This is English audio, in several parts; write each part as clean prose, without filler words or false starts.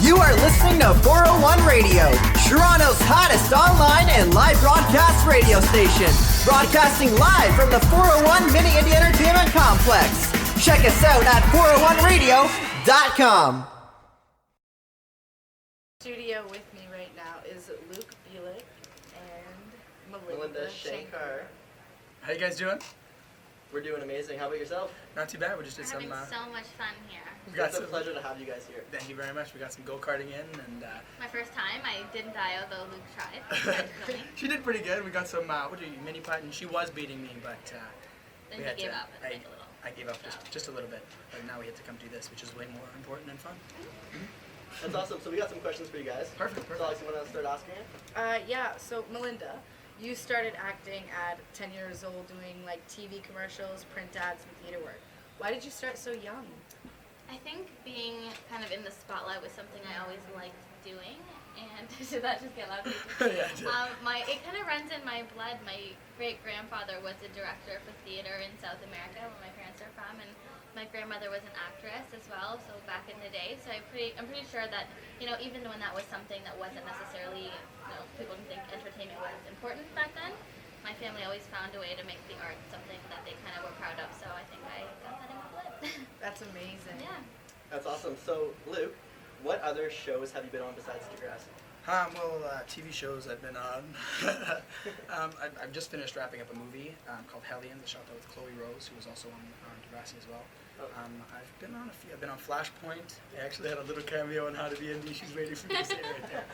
You are listening to 401 Radio, Toronto's hottest online and live broadcast radio station. Broadcasting live from the 401 Mini Indie Entertainment Complex. Check us out at 401radio.com. Studio with me right now is Luke, Bilyk, and Melinda Shankar. How you guys doing? We're doing amazing. How about yourself? Not too bad. We just did We're having some. so much fun here. It's a pleasure to have you guys here. Thank you very much. We got some go-karting in, and My first time. I didn't die, although Luke tried. she did pretty good. We got some mini putt, and she was beating me, but Then we he had gave to. up a little. I gave up just a little bit, but now we have to come do this, which is way more important and fun. That's awesome. So we got some questions for you guys. Perfect. So Alex, you want to start asking it? yeah, so Melinda, you started acting at 10 years old doing like TV commercials, print ads, and theater work. Why did you start so young? I think being kind of in the spotlight was something I always liked doing, and did that just get loud? Yeah, it did. It kind of runs in my blood. My great-grandfather was a director for theater in South America, where my parents are from, and my grandmother was an actress as well, so back in the day. So I'm pretty sure that, even when that was something that wasn't necessarily, people didn't think entertainment was important back then, my family always found a way to make the art something that they kind of were proud of, so I think I got that in my blood. That's amazing. Yeah. That's awesome. So Luke, what other shows have you been on besides Degrassi? TV shows I've been on. I've just finished wrapping up a movie called Hellions. I shot that with Chloe Rose, who was also on Degrassi as well. I've been on a few. I've been on Flashpoint. I actually had a little cameo on How to Be Indie. She's waiting for me to say it right there.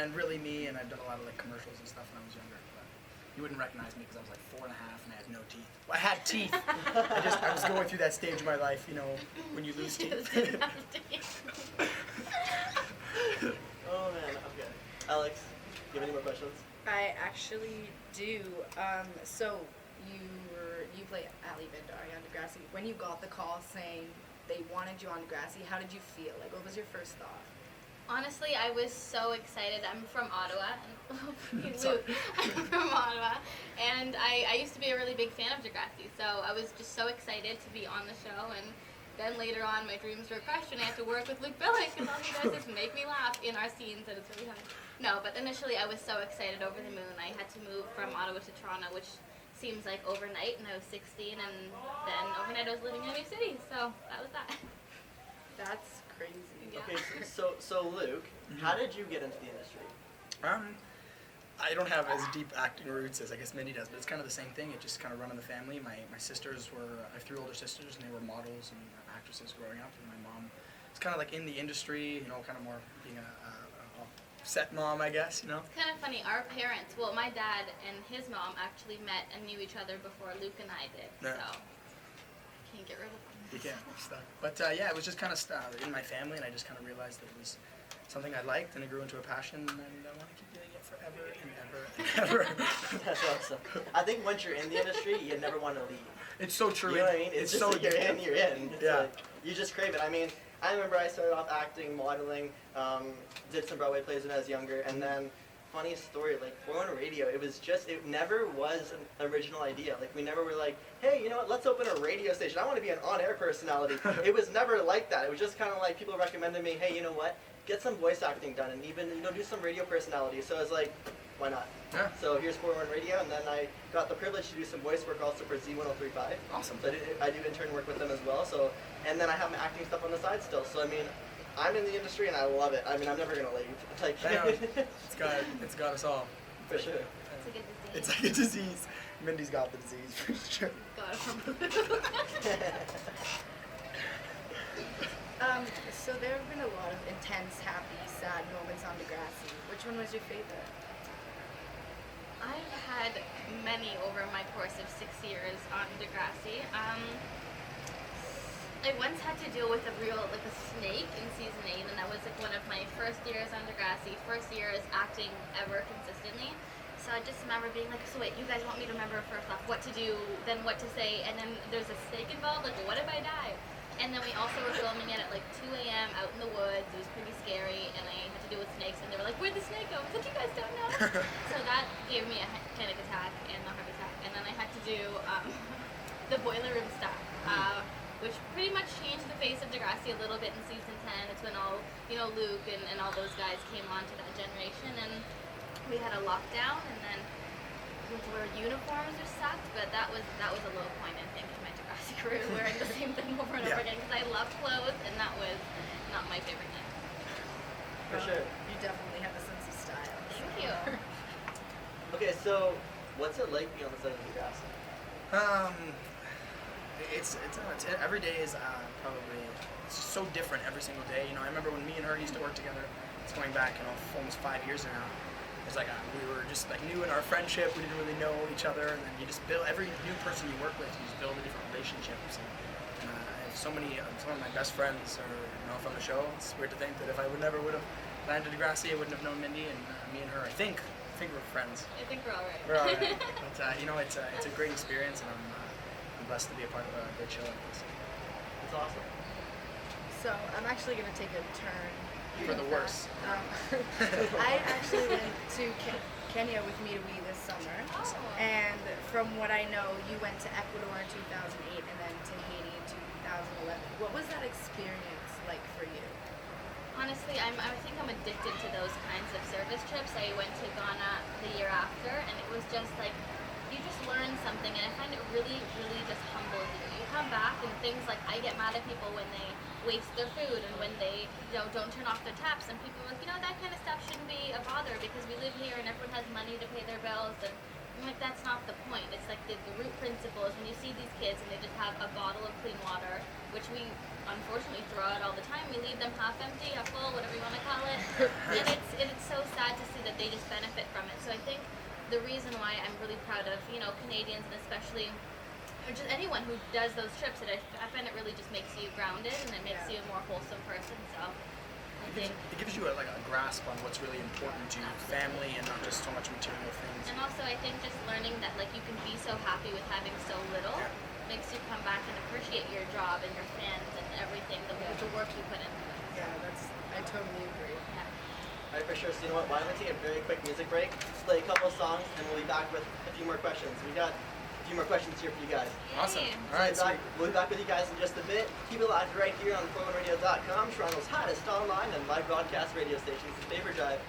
And Really Me, and I've done a lot of commercials and stuff when I was younger. But you wouldn't recognize me because I was 4.5 and I had no teeth. Well, I had teeth. I was going through that stage of my life, when you lose teeth. Oh man, okay. Alex, do you have any more questions? I actually do. So you play Ali Bendari on Degrassi. When you got the call saying they wanted you on Degrassi, how did you feel? What was your first thought? Honestly, I was so excited. I'm from Ottawa. Luke, I'm from Ottawa. And I used to be a really big fan of Degrassi, so I was just so excited to be on the show. And then later on, my dreams were crushed, and I had to work with Luke Bilyk, because all he does is make me laugh in our scenes, and it's really hard. No, but initially I was so excited, over the moon. I had to move from Ottawa to Toronto, which seems like overnight, and I was 16, and then overnight I was living in a new city, so that was that. That's crazy. Yeah. Okay, so Luke, how did you get into the industry? I don't have as deep acting roots as I guess Mindy does, but it's kind of the same thing. It just kind of run in the family. My sisters were, I have 3 older sisters, and they were models and actresses growing up, and my mom was kind of in the industry, kind of more being a set mom, I guess, It's kind of funny. Our parents, well, my dad and his mom actually met and knew each other before Luke and I did, Yeah. so I can't get rid of them. You can't, you're stuck. But yeah, it was just kind of in my family, and I just kind of realized that it was something I liked, and it grew into a passion, and I want to keep doing it forever and ever and ever. That's awesome. I think once you're in the industry, you never want to leave. It's so true. You know what I mean? It's just so you're in, you're in. It's Yeah. You just crave it. I mean, I remember I started off acting, modeling, did some Broadway plays when I was younger, and then, funny story, 401 Radio, it never was an original idea. We never were hey, you know what, let's open a radio station. I want to be an on-air personality. It was never like that. It was just kind of people recommended me, hey, you know what, get some voice acting done, and even, do some radio personality. So I was why not? Yeah. So here's 401 Radio, and then I got the privilege to do some voice work also for Z1035. Awesome. So I do intern work with them as well. So, and then I have my acting stuff on the side still. So I mean, I'm in the industry and I love it. I mean, I'm never gonna leave. It's got us all. For sure. It's a good disease. It's like a disease. Mindy's got the disease for sure. God. So there have been a lot of intense, happy, sad moments on Degrassi. Which one was your favorite? I've had many over my course of 6 years on Degrassi. I once had to deal with a snake in season 8, and that was one of my first years on Degrassi, first year as acting ever consistently. So I just remember being so wait, you guys want me to remember first off what to do, then what to say, and then there's a snake involved, what if I die? And then we also were filming it at 2 a.m. out in the woods. It was pretty scary, and I had to deal with snakes, and they were where'd the snake go? I was you guys don't know. So that gave me a panic attack and a heart attack. And then I had to do the boiler room stuff, which pretty much changed the face of Degrassi a little bit in season 10. It's when all Luke and all those guys came on to that generation, and we had a lockdown, and then we had to wear uniforms, which sucked, but that was a low point, I think, in my Degrassi career, wearing the same thing over and over again, because I love clothes, and that was not my favorite thing. For sure. You definitely have a sense of style. Thank you. Okay, so what's it like being on the set of Degrassi? Every day is probably so different every single day. I remember when me and her used to work together. It's going back, almost 5 years now. It's like we were just like new in our friendship. We didn't really know each other, and then you just build every new person you work with. You just build a different relationships. And I have some of my best friends are from the show. It's weird to think that if I would have landed Degrassi, I wouldn't have known Mindy, and me and her. I think we're friends. I think we're all right. We're all right. But it's a great experience, and I'm blessed to be a part of a great show like this. It's awesome. So I'm actually going to take a turn. For the worse. I actually went to Kenya with Me to We this summer. Oh. And from what I know, you went to Ecuador in 2008 and then to Haiti in 2011. What was that experience like for you? Honestly, I think I'm addicted to those kinds of service trips. I went to Ghana the year after, and it was just like, you just learn something, and I find it really, really just humbles you. You come back, and things like, I get mad at people when they waste their food and when they don't turn off their taps, and people are like, that kind of stuff shouldn't be a bother because we live here and everyone has money to pay their bills, and I'm like, that's not the point. It's like the root principle is when you see these kids and they just have a bottle of clean water, which we unfortunately throw out all the time. We leave them half empty, half full, whatever you want to call it, and it's so sad to see that they just benefit from it. So I think the reason why I'm really proud of Canadians, and especially or just anyone who does those trips, I find it really just makes you grounded, and it makes you a more wholesome person. So I think, it gives you a grasp on what's really important to your family and not just so much material things. and also I think just learning that you can be so happy with having so little makes you come back and appreciate your job and your fans and everything, the work you put into it. Yeah, I totally agree. Yeah. All right, for sure. So you know what? Why don't we take a very quick music break, play a couple of songs, and we'll be back with a few more questions. We got a few more questions here for you guys. Awesome. Yay. All right, sweet. We'll be back with you guys in just a bit. Keep it locked right here on 401radio.com, Toronto's hottest online and live broadcast radio station. This is Paper Drive.